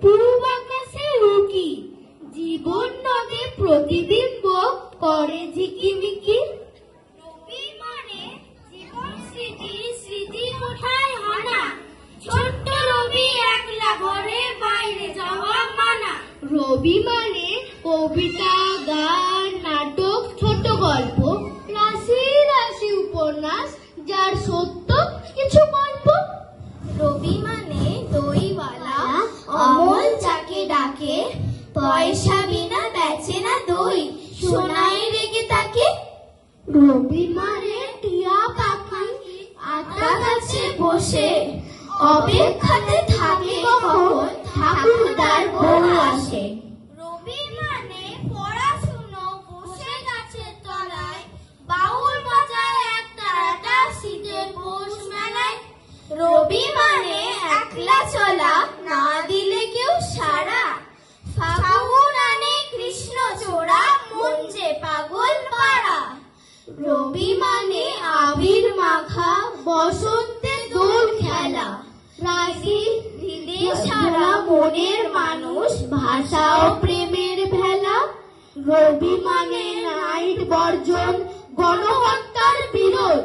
পূব আকাশে উকি, জীবন নদে প্রতিবিম্ব করে ঝিকিমিকি। রবি মানে জীবন স্মৃতি, স্মৃতি ওঠায় হানা, ছোট্ট রবি একলা ঘরে বাইরে যাওয়া মানা। রবি মানে কবিতা, গান, নাটক, ছোট গল্প, রাশি রাশি উপন্যাস, যার সত্য কিছু গল্প। রবি মানে দইওয়ালা, অমল যাকে ডাকে, পয়সা বিনা বেচে না দই, সোনায় রেগে তাকে। রবি মানে টিয়া পাখি, আতা গাছে বসে অপেক্ষাতে থাকে কখন ঠাকুরদার বউ আসে। রবি মানে পড়াশুনো, বসে গাছের তলায়, বাউল বাজায় এক তারাটা শীতের পৌষ মেলায়। রবি মানে একলা চলা, না দিলে কেউ সারা, ফাগুন আনে কৃষ্ণ চোরা, মন যে পাগল পাড়া। রবি মানে আবির মাখা, বসন্তে দোল খেলা, রাজি হৃদে সারা মনের মানুষ, ভাষা ও প্রেমের ভেলা। রবি মানে নাইট বর্জন, গণহত্যার বিরোধ,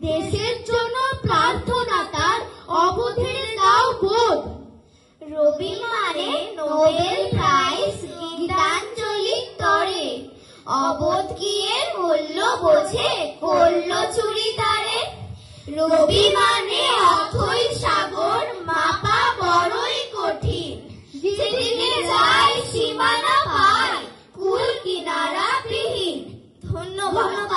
দেশের জন্য প্রার্থনা তার, অবধের দাও বোধ। রবি মানে নোবেল প্রাইজ, গীতাঞ্জলি তরে, অবোধ গিয়ে মূল্য বোঝে, করল চুরি তারে। রবি মানে অথই সাগর, মাপা বড়ই কঠিন, যেদিকে যায় সীমানা পায়, কুল কিনারা বিহীন। ধন্যবাদ।